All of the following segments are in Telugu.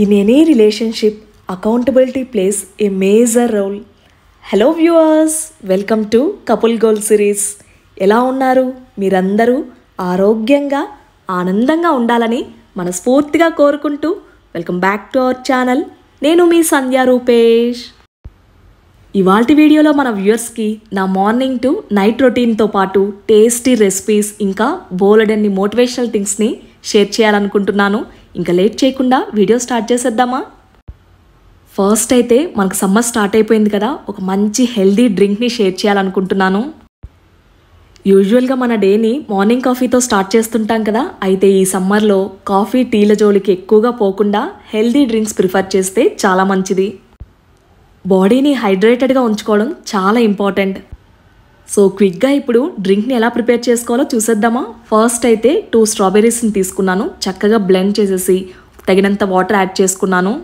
In any relationship, accountability plays a major role. Hello viewers, welcome to Couple Goal Series. ఎలా ఉన్నారు? మీరందరూ ఆరోగ్యంగా ఆనందంగా ఉండాలని మనస్ఫూర్తిగా కోరుకుంటూ welcome back to our channel. నేను మీ సంధ్య రూపేష్. ఇవాల్టి వీడియోలో మన వ్యూవర్స్కి నా మార్నింగ్ టు నైట్ రొటీన్తో పాటు టేస్టీ రెసిపీస్ ఇంకా బోలెడన్ని మోటివేషనల్ థింగ్స్ని షేర్ చేయాలనుకుంటున్నాను. ఇంకా లేట్ చేయకుండా వీడియో స్టార్ట్ చేసేద్దామా? ఫస్ట్ అయితే మనకు సమ్మర్ స్టార్ట్ అయిపోయింది కదా, ఒక మంచి హెల్దీ డ్రింక్ని షేర్ చేయాలనుకుంటున్నాను. యూజువల్గా మన డేని మార్నింగ్ కాఫీతో స్టార్ట్ చేస్తుంటాం కదా, అయితే ఈ సమ్మర్లో కాఫీ టీల జోలికి ఎక్కువగా పోకుండా హెల్దీ డ్రింక్స్ ప్రిఫర్ చేస్తే చాలా మంచిది. బాడీని హైడ్రేటెడ్గా ఉంచుకోవడం చాలా ఇంపార్టెంట్. సో క్విక్గా ఇప్పుడు డ్రింక్ని ఎలా ప్రిపేర్ చేసుకోవాలో చూసేద్దామా? ఫస్ట్ అయితే 2 స్ట్రాబెర్రీస్ని తీసుకున్నాను. చక్కగా బ్లెండ్ చేసేసి తగినంత వాటర్ యాడ్ చేసుకున్నాను.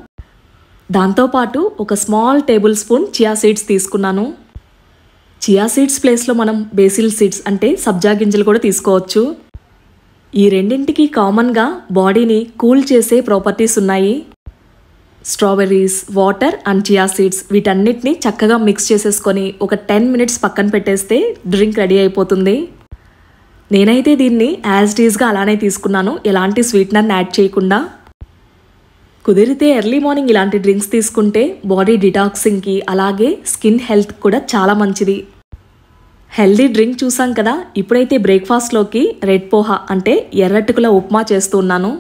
దాంతోపాటు ఒక small table spoon chia seeds తీసుకున్నాను. చియా సీడ్స్ ప్లేస్లో మనం బేసిల్ సీడ్స్ అంటే సబ్జా గింజలు కూడా తీసుకోవచ్చు. ఈ రెండింటికి కామన్గా బాడీని కూల్ చేసే ప్రాపర్టీస్ ఉన్నాయి. Strawberries, water and chia seeds వీటన్నిటిని చక్కగా మిక్స్ చేసేసుకొని ఒక 10 మినిట్స్ పక్కన పెట్టేస్తే డ్రింక్ రెడీ అయిపోతుంది. నేనైతే దీన్ని యాజ్ ఇట్ ఈస్గా అలానే తీసుకున్నాను, ఎలాంటి స్వీట్నర్ని యాడ్ చేయకుండా. కుదిరితే ఎర్లీ మార్నింగ్ ఇలాంటి డ్రింక్స్ తీసుకుంటే బాడీ డిటాక్సింగ్కి అలాగే స్కిన్ హెల్త్ కూడా చాలా మంచిది. హెల్దీ డ్రింక్ చూసాం కదా, ఇప్పుడైతే బ్రేక్ఫాస్ట్లోకి రెడ్ పోహా అంటే ఎర్రటుకుల ఉప్మా చేస్తున్నాను.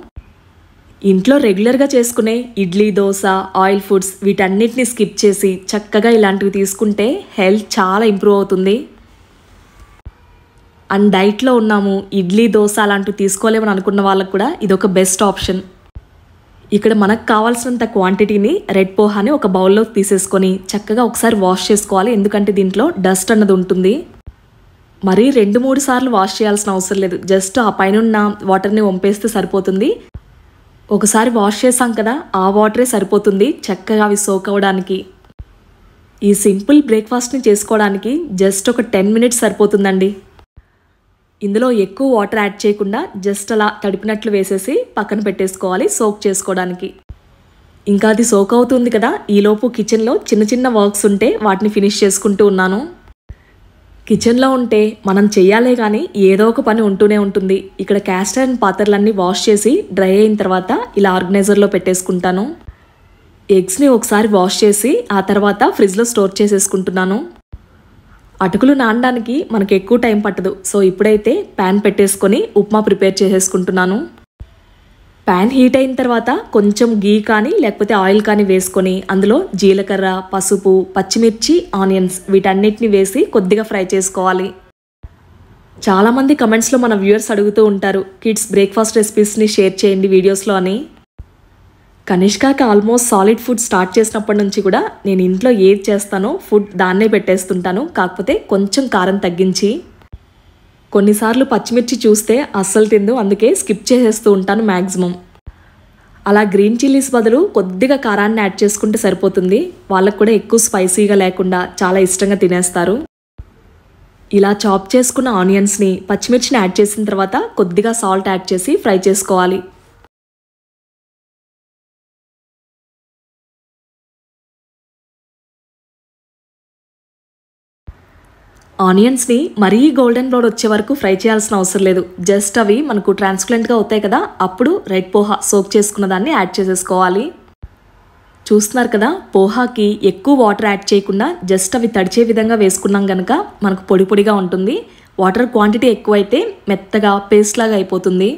ఇంట్లో రెగ్యులర్గా చేసుకునే ఇడ్లీ, దోశ, ఆయిల్ ఫుడ్స్ వీటన్నిటిని స్కిప్ చేసి చక్కగా ఇలాంటివి తీసుకుంటే హెల్త్ చాలా ఇంప్రూవ్ అవుతుంది. అండ్ డైట్లో ఉన్నాము, ఇడ్లీ, దోశ అలాంటివి తీసుకోలేమని అనుకున్న వాళ్ళకు కూడా ఇదొక బెస్ట్ ఆప్షన్. ఇక్కడ మనకు కావాల్సినంత క్వాంటిటీని రెడ్ పోహాని ఒక బౌల్లో తీసేసుకొని చక్కగా ఒకసారి వాష్ చేసుకోవాలి, ఎందుకంటే దీంట్లో డస్ట్ అన్నది ఉంటుంది. మరీ 2-3 సార్లు వాష్ చేయాల్సిన అవసరం లేదు, జస్ట్ ఆ పైన వాటర్ని వంపేస్తే సరిపోతుంది. ఒకసారి వాష్ చేసాం కదా, ఆ వాటరే సరిపోతుంది చక్కగా అవి సోక్ అవ్వడానికి. ఈ సింపుల్ బ్రేక్ఫాస్ట్ని చేసుకోవడానికి జస్ట్ ఒక 10 మినిట్స్ సరిపోతుందండి. ఇందులో ఎక్కువ వాటర్ యాడ్ చేయకుండా జస్ట్ అలా తడిపినట్లు వేసేసి పక్కన పెట్టేసుకోవాలి సోక్ చేసుకోవడానికి. ఇంకా అది సోక్ అవుతుంది కదా, ఈలోపు కిచెన్లో చిన్న చిన్న వర్క్స్ ఉంటే వాటిని ఫినిష్ చేసుకుంటూ ఉన్నాను. కిచెన్లో ఉంటే మనం చెయ్యాలే కానీ ఏదో ఒక పని ఉంటూనే ఉంటుంది. ఇక్కడ క్యాస్ట్ ఐరన్ పాత్రలన్నీ వాష్ చేసి డ్రై అయిన తర్వాత ఇలా ఆర్గనైజర్లో పెట్టేసుకుంటాను. ఎగ్స్ని ఒకసారి వాష్ చేసి ఆ తర్వాత ఫ్రిడ్జ్లో స్టోర్ చేసేసుకుంటున్నాను. అటుకులు నానడానికి మనకు ఎక్కువ టైం పట్టదు, సో ఇప్పుడైతే ప్యాన్ పెట్టేసుకొని ఉప్మా ప్రిపేర్ చేసేసుకుంటున్నాను. ప్యాన్ హీట్ అయిన తర్వాత కొంచెం గీ కానీ లేకపోతే ఆయిల్ కానీ వేసుకొని అందులో జీలకర్ర, పసుపు, పచ్చిమిర్చి, ఆనియన్స్ వీటన్నిటిని వేసి కొద్దిగా ఫ్రై చేసుకోవాలి. చాలామంది కమెంట్స్లో మన వ్యూవర్స్ అడుగుతూ ఉంటారు, కిడ్స్ బ్రేక్ఫాస్ట్ రెసిపీస్ని షేర్ చేయండి వీడియోస్లో అని. కనిష్కాకి ఆల్మోస్ట్ సాలిడ్ ఫుడ్ స్టార్ట్ చేసినప్పటి నుంచి కూడా నేను ఇంట్లో ఏది చేస్తానో ఫుడ్ దాన్నే పెట్టేస్తుంటాను, కాకపోతే కొంచెం కారం తగ్గించి. కొన్నిసార్లు పచ్చిమిర్చి చూస్తే అస్సలు తిందు, అందుకే స్కిప్ చేసేస్తూ ఉంటాను మ్యాక్సిమం. అలా గ్రీన్ చిల్లీస్ బదులు కొద్దిగా కారాన్ని యాడ్ చేసుకుంటే సరిపోతుంది. వాళ్ళకు కూడా ఎక్కువ స్పైసీగా లేకుండా చాలా ఇష్టంగా తినేస్తారు. ఇలా చాప్ చేసుకున్న ఆనియన్స్ని, పచ్చిమిర్చిని యాడ్ చేసిన తర్వాత కొద్దిగా సాల్ట్ యాడ్ చేసి ఫ్రై చేసుకోవాలి. ఆనియన్స్ని మరీ గోల్డెన్ బ్రౌన్ వచ్చే వరకు ఫ్రై చేయాల్సిన అవసరం లేదు, జస్ట్ అవి మనకు ట్రాన్స్పరెంట్గా అవుతాయి కదా, అప్పుడు రెడ్ పోహా సోక్ చేసుకున్న దాన్ని యాడ్ చేసేసుకోవాలి. చూస్తున్నారు కదా, పోహాకి ఎక్కువ వాటర్ యాడ్ చేయకుండా జస్ట్ అవి తడిచే విధంగా వేసుకున్నాం కనుక మనకు పొడి పొడిగా ఉంటుంది. వాటర్ క్వాంటిటీ ఎక్కువైతే మెత్తగా పేస్ట్ లాగా అయిపోతుంది.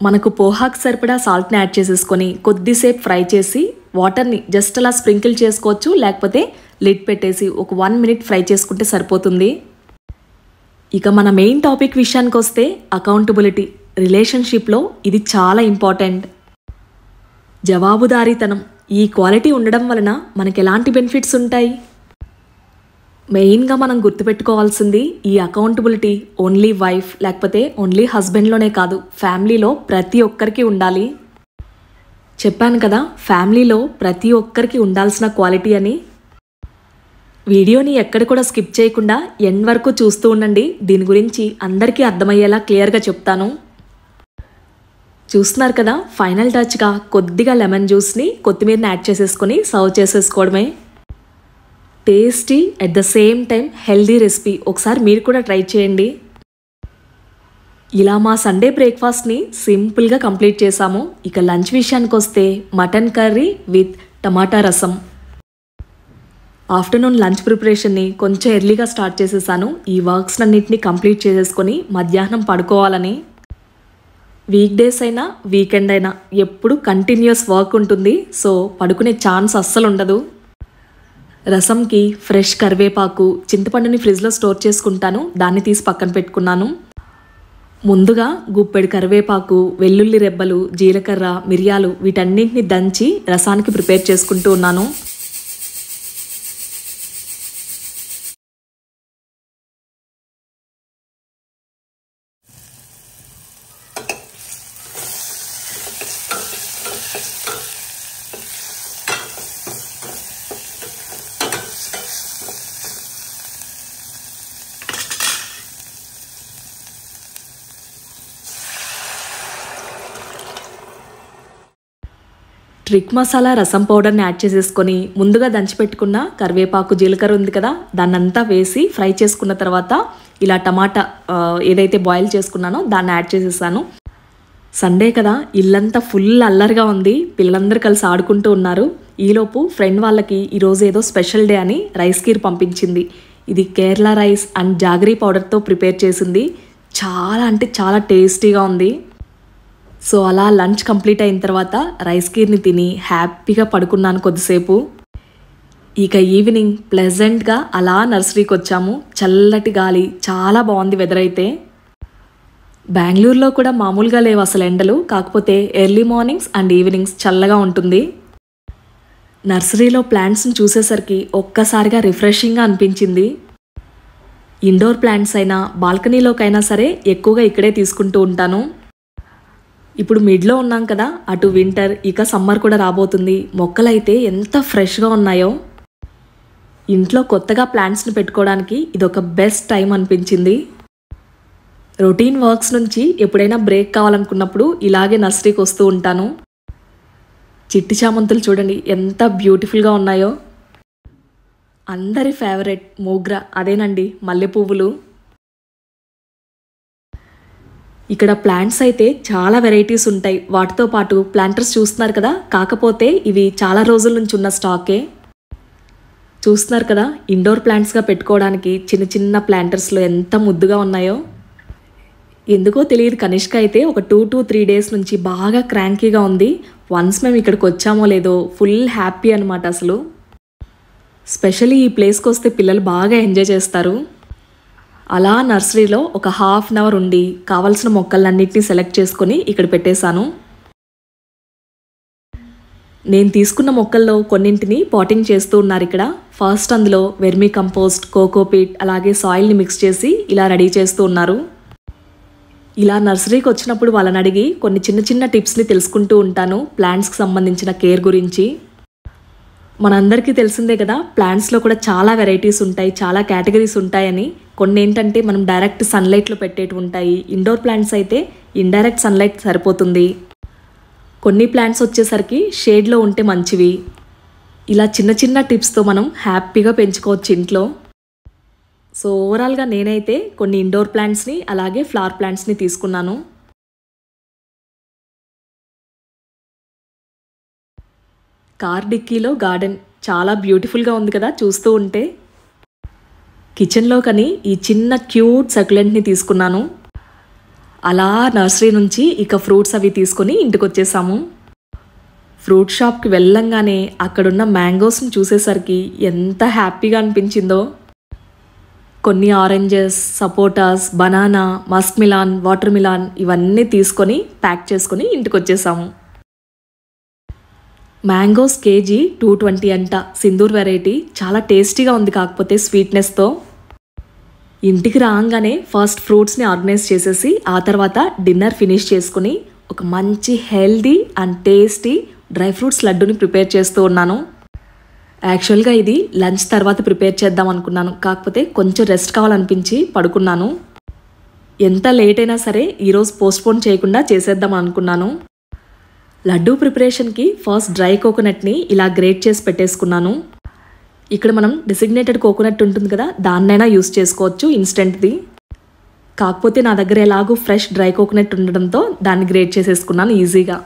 మనకు పోహాకు సరిపడా సాల్ట్ని యాడ్ చేసేసుకొని కొద్దిసేపు ఫ్రై చేసి వాటర్ని జస్ట్ అలా స్ప్రింకిల్ చేసుకోవచ్చు, లేకపోతే లిడ్ పెట్టేసి ఒక 1 మినిట్ ఫ్రై చేసుకుంటే సరిపోతుంది. ఇక మన మెయిన్ టాపిక్ విషయానికి వస్తే అకౌంటబిలిటీ. రిలేషన్షిప్లో ఇది చాలా ఇంపార్టెంట్. జవాబుదారీతనం, ఈ క్వాలిటీ ఉండడం వలన మనకు ఎలాంటి బెనిఫిట్స్ ఉంటాయి? మెయిన్గా మనం గుర్తుపెట్టుకోవాల్సింది ఈ అకౌంటబిలిటీ ఓన్లీ వైఫ్ లేకపోతే ఓన్లీ హస్బెండ్లోనే కాదు, ఫ్యామిలీలో ప్రతి ఒక్కరికి ఉండాలి. చెప్పాను కదా, ఫ్యామిలీలో ప్రతి ఒక్కరికి ఉండాల్సిన క్వాలిటీ అని. వీడియోని ఎక్కడ కూడా స్కిప్ చేయకుండా ఎండ్ వరకు చూస్తూ ఉండండి. దీని గురించి అందరికీ అర్థమయ్యేలా క్లియర్గా చెప్తాను. చూస్తున్నారు కదా, ఫైనల్ టచ్గా కొద్దిగా లెమన్ జ్యూస్ని కొత్తిమీరని యాడ్ చేసేసుకొని సర్వ్ చేసేసుకోవడమే. Tasty at the same time healthy recipe. ఒకసారి మీరు కూడా ట్రై చేయండి. ఇలా మా సండే బ్రేక్ఫాస్ట్ని సింపుల్గా కంప్లీట్ చేసాము. ఇక లంచ్ విషయానికి వస్తే మటన్ కర్రీ విత్ టమాటా రసం. ఆఫ్టర్నూన్ లంచ్ ప్రిపరేషన్ని కొంచెం ఎర్లీగా స్టార్ట్ చేసేసాను. ఈ వర్క్స్ అన్నింటినీ కంప్లీట్ చేసేసుకొని మధ్యాహ్నం పడుకోవాలని. వీక్ డేస్ అయినా వీకెండ్ అయినా ఎప్పుడు కంటిన్యూస్ వర్క్ ఉంటుంది. సో పడుకునే ఛాన్స్ అస్సలు ఉండదు. రసంకి ఫ్రెష్ కరివేపాకు, చింతపండుని ఫ్రిడ్జ్లో స్టోర్ చేసుకుంటాను. దాన్ని తీసి పక్కన పెట్టుకున్నాను. ముందుగా గుప్పెడు కరివేపాకు, వెల్లుల్లి రెబ్బలు, జీలకర్ర, మిరియాలు వీటన్నింటిని దంచి రసానికి ప్రిపేర్ చేసుకుంటూ ఉన్నాను. ట్రిక్ మసాలా రసం పౌడర్ని యాడ్ చేసేసుకొని ముందుగా దంచిపెట్టుకున్న కరివేపాకు, జీలకర్ర ఉంది కదా, దాన్నంతా వేసి ఫ్రై చేసుకున్న తర్వాత ఇలా టమాటా ఏదైతే బాయిల్ చేసుకున్నానో దాన్ని యాడ్ చేసేసాను. సండే కదా, ఇల్లంతా ఫుల్ అల్లరిగా ఉంది. పిల్లలందరూ కలిసి ఆడుకుంటూ ఉన్నారు. ఈలోపు ఫ్రెండ్ వాళ్ళకి ఈరోజు ఏదో స్పెషల్ డే అని రైస్ కీర్ పంపించింది. ఇది కేరళ రైస్ అండ్ జాగరీ పౌడర్తో ప్రిపేర్ చేసింది. చాలా అంటే చాలా టేస్టీగా ఉంది. సో అలా లంచ్ కంప్లీట్ అయిన తర్వాత రైస్ కీర్ని తిని హ్యాపీగా పడుకున్నాను కొద్దిసేపు. ఇక ఈవినింగ్ ప్లెజెంట్గా అలా నర్సరీకి వచ్చాము. చల్లటి గాలి, చాలా బాగుంది వెదర్ అయితే. బెంగళూరులో కూడా మామూలుగా లేవు అసలు ఎండలు. కాకపోతే ఎర్లీ మార్నింగ్స్ అండ్ ఈవినింగ్స్ చల్లగా ఉంటుంది. నర్సరీలో ప్లాంట్స్ని చూసేసరికి ఒక్కసారిగా రిఫ్రెషింగ్గా అనిపించింది. ఇండోర్ ప్లాంట్స్ అయినా బాల్కనీలోకైనా సరే ఎక్కువగా ఇక్కడే తీసుకుంటూ ఉంటాను. ఇప్పుడు మిడ్లో ఉన్నాం కదా, అటు వింటర్ ఇక సమ్మర్ కూడా రాబోతుంది. మొక్కలైతే ఎంత ఫ్రెష్గా ఉన్నాయో. ఇంట్లో కొత్తగా ప్లాంట్స్ని పెట్టుకోవడానికి ఇదొక బెస్ట్ టైం అనిపించింది. రొటీన్ వర్క్స్ నుంచి ఎప్పుడైనా బ్రేక్ కావాలనుకున్నప్పుడు ఇలాగే నర్సరీకి వస్తూ ఉంటాను. చిట్టి చామంతులు చూడండి ఎంత బ్యూటిఫుల్గా ఉన్నాయో. అందరి ఫేవరెట్ మోగ్రా, అదేనండి మల్లె పువ్వులు. ఇక్కడ ప్లాంట్స్ అయితే చాలా వెరైటీస్ ఉంటాయి. వాటితో పాటు ప్లాంటర్స్ చూస్తున్నారు కదా, కాకపోతే ఇవి చాలా రోజుల నుంచి ఉన్న స్టాకే. చూస్తున్నారు కదా, ఇండోర్ ప్లాంట్స్గా పెట్టుకోవడానికి చిన్న చిన్న ప్లాంటర్స్లో ఎంత ముద్దుగా ఉన్నాయో. ఎందుకో తెలియదు, కనిష్క అయితే ఒక 2 to 3 days నుంచి బాగా క్రాంకీగా ఉంది. వన్స్ మేము ఇక్కడికి వచ్చామో లేదో ఫుల్ హ్యాపీ అనమాట అసలు. స్పెషల్లీ ఈ ప్లేస్కి వస్తే పిల్లలు బాగా ఎంజాయ్ చేస్తారు. అలా నర్సరీలో ఒక ½ an hour ఉండి కావాల్సిన మొక్కలన్నింటినీ సెలెక్ట్ చేసుకొని ఇక్కడ పెట్టేశాను. నేను తీసుకున్న మొక్కల్లో కొన్నింటిని పాటింగ్ చేస్తూ ఉన్నారు ఇక్కడ. ఫస్ట్ అందులో వెర్మీ కంపోస్ట్, కోకోపీట్ అలాగే సాయిల్ని మిక్స్ చేసి ఇలా రెడీ చేస్తూ ఉన్నారు. ఇలా నర్సరీకి వచ్చినప్పుడు వాళ్ళని అడిగి కొన్ని చిన్న చిన్న టిప్స్ని తెలుసుకుంటూ ఉంటాను ప్లాంట్స్కి సంబంధించిన కేర్ గురించి. మనందరికీ తెలిసిందే కదా, ప్లాంట్స్లో కూడా చాలా వెరైటీస్ ఉంటాయి, చాలా కేటగిరీస్ ఉంటాయని. కొన్ని ఏంటంటే మనం డైరెక్ట్ సన్లైట్లో పెట్టేవి ఉంటాయి. ఇండోర్ ప్లాంట్స్ అయితే ఇండైరెక్ట్ సన్లైట్ సరిపోతుంది. కొన్ని ప్లాంట్స్ వచ్చేసరికి షేడ్లో ఉంటే మంచివి. ఇలా చిన్న చిన్న టిప్స్తో మనం హ్యాపీగా పెంచుకోవచ్చు ఇంట్లో. సో ఓవరాల్గా నేనైతే కొన్ని ఇండోర్ ప్లాంట్స్ని అలాగే ఫ్లవర్ ప్లాంట్స్ని తీసుకున్నాను. కార్ డిక్కీలో గార్డెన్ చాలా బ్యూటిఫుల్గా ఉంది కదా చూస్తూ ఉంటే. కిచెన్లో కానీ ఈ చిన్న క్యూట్ సక్యులెంట్ని తీసుకున్నాను. అలా నర్సరీ నుంచి ఇక ఫ్రూట్స్ అవి తీసుకొని ఇంటికి వచ్చేసాము. ఫ్రూట్ షాప్కి వెళ్ళంగానే అక్కడున్న మ్యాంగోస్ని చూసేసరికి ఎంత హ్యాపీగా అనిపించిందో. కొన్ని oranges, sapotas, banana, muskmelon, watermelon ఇవన్నీ తీసుకొని ప్యాక్ చేసుకొని ఇంటికి వచ్చేసాము. మ్యాంగోస్ కేజీ 220 అంట, సింధూర్ వెరైటీ. చాలా టేస్టీగా ఉంది, కాకపోతే స్వీట్నెస్తో. ఇంటికి రాగానే ఫస్ట్ ఫ్రూట్స్ని ఆర్గనైజ్ చేసేసి ఆ తర్వాత డిన్నర్ ఫినిష్ చేసుకుని ఒక మంచి healthy and tasty dry fruits లడ్డూని ప్రిపేర్ చేస్తూ ఉన్నాను. యాక్చువల్గా ఇది లంచ్ తర్వాత ప్రిపేర్ చేద్దాం అనుకున్నాను, కాకపోతే కొంచెం రెస్ట్ కావాలనిపించి పడుకున్నాను. ఎంత లేట్ అయినా సరే ఈరోజు పోస్ట్పోన్ చేయకుండా చేసేద్దాం అనుకున్నాను. లడ్డూ ప్రిపరేషన్కి ఫస్ట్ డ్రై కోకోనట్ని ఇలా గ్రేట్ చేసి పెట్టేసుకున్నాను. ఇక్కడ మనం డెసిగ్నేటెడ్ కోకోనట్ ఉంటుంది కదా, దాన్నైనా యూస్ చేసుకోవచ్చు ఇన్స్టెంట్ది. కాకపోతే నా దగ్గర ఎలాగూ ఫ్రెష్ డ్రై కోకోనట్ ఉండడంతో దాన్ని గ్రేట్ చేసేసుకున్నాను ఈజీగా.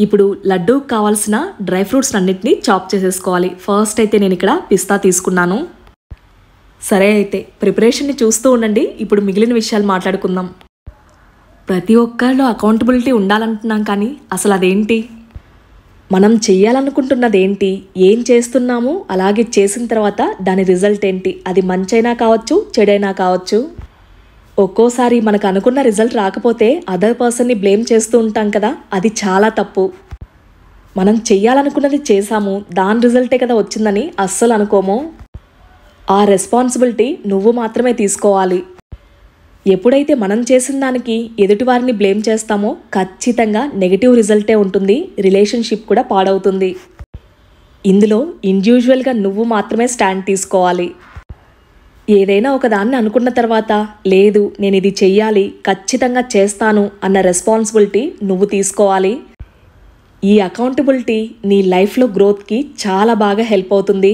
ఇప్పుడు లడ్డూకి కావాల్సిన డ్రై ఫ్రూట్స్ అన్నిటినీ చాప్ చేసేసుకోవాలి. ఫస్ట్ అయితే నేను ఇక్కడ పిస్తా తీసుకున్నాను. సరే అయితే ప్రిపరేషన్ని చూస్తూ ఉండండి, ఇప్పుడు మిగిలిన విషయాలు మాట్లాడుకుందాం. ప్రతి ఒక్కరిలో అకౌంటబిలిటీ ఉండాలంటున్నాం, కానీ అసలు అదేంటి, మనం చెయ్యాలనుకుంటున్నది ఏంటి, ఏం చేస్తున్నాము, అలాగే చేసిన తర్వాత దాని రిజల్ట్ ఏంటి, అది మంచైనా కావచ్చు చెడైనా కావచ్చు. ఒక్కోసారి మనకు అనుకున్న రిజల్ట్ రాకపోతే అదర్ పర్సన్ని బ్లేమ్ చేస్తూ ఉంటాం కదా, అది చాలా తప్పు. మనం చెయ్యాలనుకున్నది చేసాము, దాని రిజల్టే కదా వచ్చిందని అస్సలు అనుకోము. ఆ రెస్పాన్సిబిలిటీ నువ్వు మాత్రమే తీసుకోవాలి. ఎప్పుడైతే మనం చేసిన దానికి ఎదుటివారిని బ్లేమ్ చేస్తామో ఖచ్చితంగా నెగిటివ్ రిజల్టే ఉంటుంది, రిలేషన్షిప్ కూడా పాడవుతుంది. ఇందులో ఇండివిజువల్గా నువ్వు మాత్రమే స్టాండ్ తీసుకోవాలి. ఏదైనా ఒకదాన్ని అనుకున్న తర్వాత లేదు నేను ఇది చెయ్యాలి, ఖచ్చితంగా చేస్తాను అన్న రెస్పాన్సిబిలిటీ నువ్వు తీసుకోవాలి. ఈ అకౌంటబిలిటీ నీ లైఫ్లో గ్రోత్కి చాలా బాగా హెల్ప్ అవుతుంది.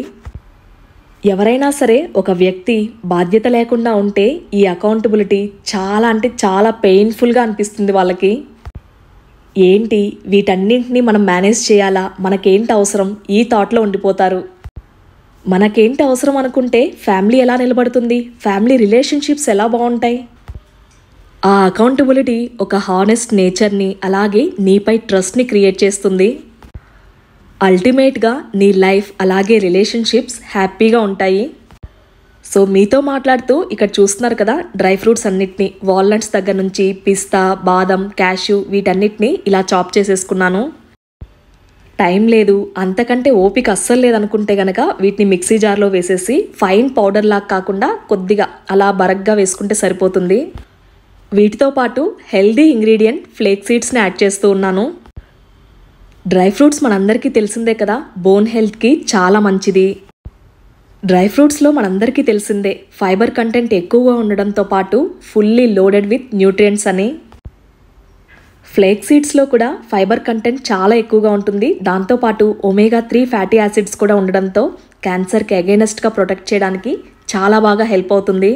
ఎవరైనా సరే ఒక వ్యక్తి బాధ్యత లేకుండా ఉంటే ఈ అకౌంటబిలిటీ చాలా అంటే చాలా పెయిన్ఫుల్గా అనిపిస్తుంది వాళ్ళకి. ఏంటి వీటన్నింటినీ మనం మేనేజ్ చేయాలా, మనకేంటి అవసరం, ఈ థాట్లో ఉండిపోతారు. మనకేంటి అవసరం అనుకుంటే ఫ్యామిలీ ఎలా నిలబడుతుంది, ఫ్యామిలీ రిలేషన్షిప్స్ ఎలా బాగుంటాయి. ఆ అకౌంటబిలిటీ ఒక హానెస్ట్ నేచర్ని అలాగే నీపై ట్రస్ట్ని క్రియేట్ చేస్తుంది. అల్టిమేట్గా నీ లైఫ్ అలాగే రిలేషన్షిప్స్ హ్యాపీగా ఉంటాయి. సో మీతో మాట్లాడుతూ ఇక్కడ చూస్తున్నారు కదా, డ్రై ఫ్రూట్స్ అన్నిటినీ వాల్నట్స్ దగ్గర నుంచి పిస్తా, బాదం, క్యాష్యూ వీటన్నిటిని ఇలా చాప్ చేసేసుకున్నాను. టైం లేదు, అంతకంటే ఓపిక అస్సలు లేదనుకుంటే గనక వీటిని మిక్సీ జార్లో వేసేసి ఫైన్ పౌడర్ లాగా కాకుండా కొద్దిగా అలా బరగ్గా వేసుకుంటే సరిపోతుంది. వీటితో పాటు హెల్దీ ఇంగ్రీడియంట్ ఫ్లేక్ సీడ్స్ని యాడ్ చేస్తూ ఉన్నాను. డ్రై ఫ్రూట్స్ మనందరికీ తెలిసిందే కదా, బోన్ హెల్త్కి చాలా మంచిది. డ్రై ఫ్రూట్స్లో మనందరికీ తెలిసిందే ఫైబర్ కంటెంట్ ఎక్కువగా ఉండడంతో పాటు ఫుల్లీ లోడెడ్ విత్ న్యూట్రియంట్స్ అని. ఫ్లేక్ సీడ్స్లో కూడా ఫైబర్ కంటెంట్ చాలా ఎక్కువగా ఉంటుంది. దాంతోపాటు ఒమేగా 3 ఫ్యాటీ యాసిడ్స్ కూడా ఉండడంతో క్యాన్సర్కి అగైనెస్ట్గా ప్రొటెక్ట్ చేయడానికి చాలా బాగా హెల్ప్ అవుతుంది.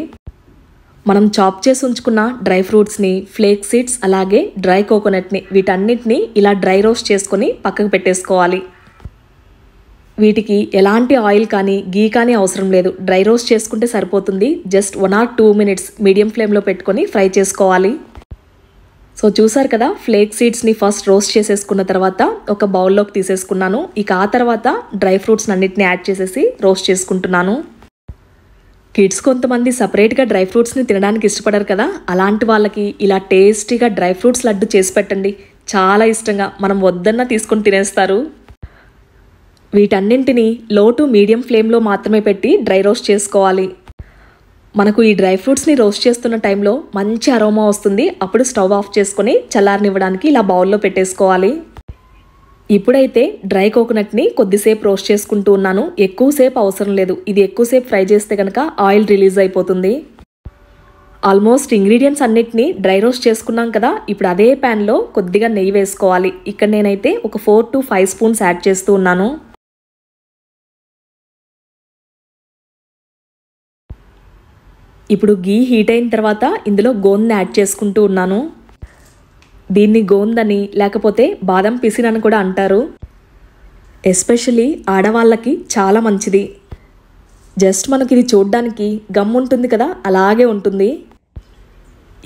మనం చాప్ చేసి ఉంచుకున్న డ్రై ఫ్రూట్స్ని, ఫ్లేక్ సీడ్స్ అలాగే డ్రై కోకోనట్ని వీటన్నిటిని ఇలా డ్రై రోస్ట్ చేసుకొని పక్కకు పెట్టేసుకోవాలి. వీటికి ఎలాంటి ఆయిల్ కానీ గీ కానీ అవసరం లేదు, డ్రై రోస్ట్ చేసుకుంటే సరిపోతుంది. జస్ట్ 1 or 2 minutes మీడియం ఫ్లేమ్లో పెట్టుకొని ఫ్రై చేసుకోవాలి. సో చూసారు కదా, ఫ్లేక్ సీడ్స్ని ఫస్ట్ రోస్ట్ చేసేసుకున్న తర్వాత ఒక బౌల్లోకి తీసేసుకున్నాను. ఇక ఆ తర్వాత డ్రై ఫ్రూట్స్ అన్నిటిని యాడ్ చేసేసి రోస్ట్ చేసుకుంటున్నాను. కిడ్స్ కొంతమంది సపరేట్గా డ్రై ఫ్రూట్స్ని తినడానికి ఇష్టపడరు కదా, అలాంటి వాళ్ళకి ఇలా టేస్టీగా డ్రై ఫ్రూట్స్ లడ్డు చేసి పెట్టండి. చాలా ఇష్టంగా మనం వద్దన్నా తీసుకొని తినేస్తారు. వీటన్నింటినీ లో టు మీడియం ఫ్లేమ్లో మాత్రమే పెట్టి డ్రై రోస్ట్ చేసుకోవాలి. మనకు ఈ డ్రై ఫ్రూట్స్ని రోస్ట్ చేస్తున్న టైంలో మంచి అరోమా వస్తుంది. అప్పుడు స్టవ్ ఆఫ్ చేసుకొని చల్లారనివ్వడానికి ఇలా బౌల్లో పెట్టేసుకోవాలి. ఇప్పుడైతే డ్రై కోకోనట్ని కొద్దిసేపు రోస్ట్ చేసుకుంటూ ఉన్నాను. ఎక్కువసేపు అవసరం లేదు, ఇది ఎక్కువసేపు ఫ్రై చేస్తే కనుక ఆయిల్ రిలీజ్ అయిపోతుంది. ఆల్మోస్ట్ ఇంగ్రీడియంట్స్ అన్నిటినీ డ్రై రోస్ట్ చేసుకున్నాం కదా, ఇప్పుడు అదే ప్యాన్లో కొద్దిగా నెయ్యి వేసుకోవాలి. ఇక్కడ నేనైతే ఒక 4 to 5 స్పూన్స్ యాడ్ చేస్తూ ఉన్నాను. ఇప్పుడు గీ హీట్ అయిన తర్వాత ఇందులో గోందని యాడ్ చేసుకుంటూ ఉన్నాను. దీన్ని గోందని లేకపోతే బాదం పిసిన్ అని కూడా అంటారు. ఎస్పెషల్లీ ఆడవాళ్ళకి చాలా మంచిది. జస్ట్ మనకి ఇది చూడడానికి గమ్ ఉంటుంది కదా, అలాగే ఉంటుంది.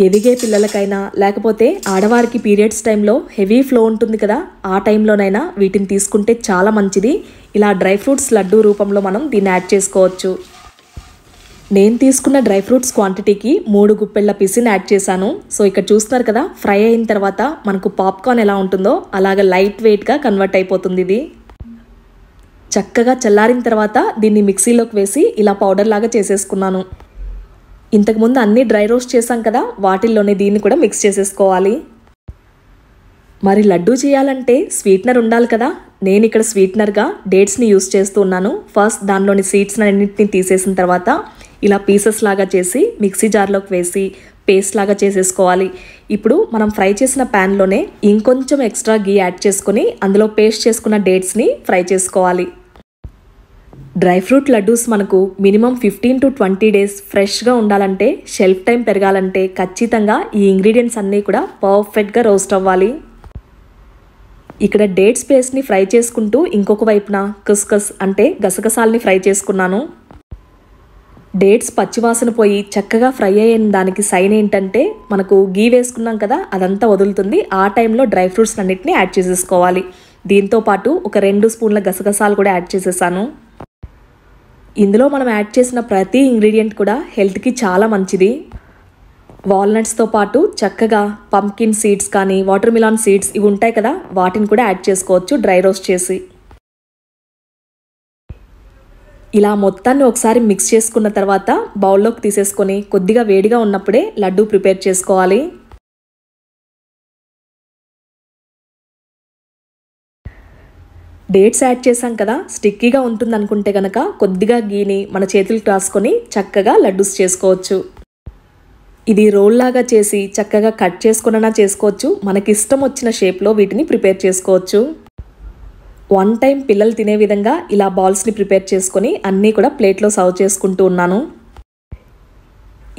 ఎదిగే పిల్లలకైనా లేకపోతే ఆడవారికి పీరియడ్స్ టైంలో హెవీ ఫ్లో ఉంటుంది కదా, ఆ టైంలోనైనా వీటిని తీసుకుంటే చాలా మంచిది. ఇలా డ్రై ఫ్రూట్స్ లడ్డూ రూపంలో మనం దీన్ని యాడ్ చేసుకోవచ్చు. నేను తీసుకున్న డ్రై ఫ్రూట్స్ క్వాంటిటీకి 3 గుప్పెళ్ళ పిసిని యాడ్ చేశాను. సో ఇక్కడ చూస్తున్నారు కదా, ఫ్రై అయిన తర్వాత మనకు పాప్కార్న్ ఎలా ఉంటుందో అలాగ లైట్ వెయిట్గా కన్వర్ట్ అయిపోతుంది. ఇది చక్కగా చల్లారిన తర్వాత దీన్ని మిక్సీలోకి వేసి ఇలా పౌడర్ లాగా చేసేసుకున్నాను. ఇంతకుముందు అన్నీ డ్రై రోస్ట్ చేసాం కదా, వాటిల్లోనే దీన్ని కూడా మిక్స్ చేసేసుకోవాలి. మరి లడ్డూ చేయాలంటే స్వీట్నర్ ఉండాలి కదా, నేను ఇక్కడ స్వీట్నర్గా డేట్స్ని యూస్ చేస్తూ ఉన్నాను. ఫస్ట్ దానిలోని సీడ్స్ అన్నింటిని తీసేసిన తర్వాత ఇలా పీసెస్ లాగా చేసి మిక్సీ జార్లోకి వేసి పేస్ట్ లాగా చేసేసుకోవాలి. ఇప్పుడు మనం ఫ్రై చేసిన ప్యాన్లోనే ఇంకొంచెం ఎక్స్ట్రా గీ యాడ్ చేసుకొని అందులో పేస్ట్ చేసుకున్న డేట్స్ని ఫ్రై చేసుకోవాలి. డ్రై ఫ్రూట్ లడ్డూస్ మనకు మినిమం 15 to 20 days ఫ్రెష్గా ఉండాలంటే, షెల్ఫ్ టైం పెరగాలంటే ఖచ్చితంగా ఈ ఇంగ్రీడియంట్స్ అన్నీ కూడా పర్ఫెక్ట్గా రోస్ట్ అవ్వాలి. ఇక్కడ డేట్స్ పేస్ట్ని ఫ్రై చేసుకుంటూ ఇంకొక వైపున కస్కస్ అంటే గసగసాలని ఫ్రై చేసుకున్నాను. డేట్స్ పచ్చివాసన పోయి చక్కగా ఫ్రై అయిన దానికి సైన్ ఏంటంటే మనకు గీ వేసుకున్నాం కదా, అదంతా వదులుతుంది. ఆ టైంలో డ్రై ఫ్రూట్స్ అన్నిటిని యాడ్ చేసేసుకోవాలి. దీంతో పాటు ఒక 2 స్పూన్ల గసగసాలు కూడా యాడ్ చేసేసాను. ఇందులో మనం యాడ్ చేసిన ప్రతి ఇంగ్రీడియంట్ కూడా హెల్త్కి చాలా మంచిది. వాల్నట్స్తో పాటు చక్కగా పంకిన్ సీడ్స్ కానీ వాటర్ మిలాన్ సీడ్స్ ఇవి ఉంటాయి కదా, వాటిని కూడా యాడ్ చేసుకోవచ్చు డ్రై రోస్ట్ చేసి. ఇలా మొత్తాన్ని ఒకసారి మిక్స్ చేసుకున్న తర్వాత బౌల్లోకి తీసేసుకొని కొద్దిగా వేడిగా ఉన్నప్పుడే లడ్డూ ప్రిపేర్ చేసుకోవాలి. డేట్స్ యాడ్ చేసాం కదా, స్టిక్కీగా ఉంటుంది అనుకుంటే కనుక కొద్దిగా గీని మన చేతులకు రాసుకొని చక్కగా లడ్డూస్ చేసుకోవచ్చు. ఇది రోల్ లాగా చేసి చక్కగా కట్ చేసుకున్నా చేసుకోవచ్చు. మనకి ఇష్టం వచ్చిన షేప్లో వీటిని ప్రిపేర్ చేసుకోవచ్చు. 1 టైం పిల్లలు తినే విధంగా ఇలా బాల్స్ని ప్రిపేర్ చేసుకొని అన్నీ కూడా ప్లేట్లో సర్వ్ చేసుకుంటూ ఉన్నాను.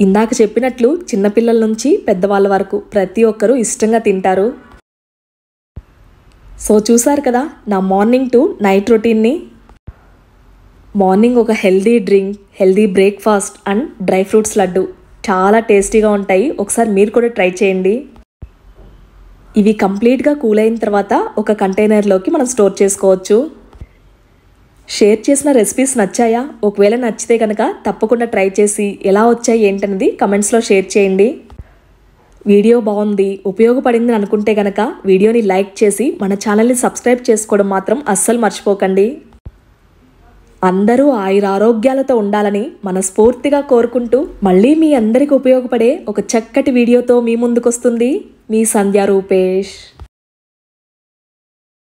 ఇందాక చెప్పినట్లు చిన్నపిల్లల నుంచి పెద్దవాళ్ళ వరకు ప్రతి ఒక్కరూ ఇష్టంగా తింటారు. సో చూసారు కదా నా మార్నింగ్ టు నైట్ రొటీన్ని. మార్నింగ్ ఒక healthy drink, healthy breakfast and dry fruits laddu చాలా టేస్టీగా ఉంటాయి. ఒకసారి మీరు కూడా ట్రై చేయండి. ఇవి కంప్లీట్గా కూల్ అయిన తర్వాత ఒక కంటైనర్లోకి మనం స్టోర్ చేసుకోవచ్చు. షేర్ చేసిన రెసిపీస్ నచ్చాయా? ఒకవేళ నచ్చితే కనుక తప్పకుండా ట్రై చేసి ఎలా వచ్చాయి ఏంటనేది కమెంట్స్లో షేర్ చేయండి. వీడియో బాగుంది, ఉపయోగపడింది అనుకుంటే కనుక వీడియోని లైక్ చేసి మన ఛానల్ని సబ్స్క్రైబ్ చేసుకోవడం మాత్రం అస్సలు మర్చిపోకండి. అందరూ ఆయురారోగ్యాలతో ఉండాలని మనస్ఫూర్తిగా కోరుకుంటూ మళ్ళీ మీ అందరికి ఉపయోగపడే ఒక చక్కటి వీడియోతో మీ ముందుకొస్తుంది మీ సంధ్యా రూపేష్.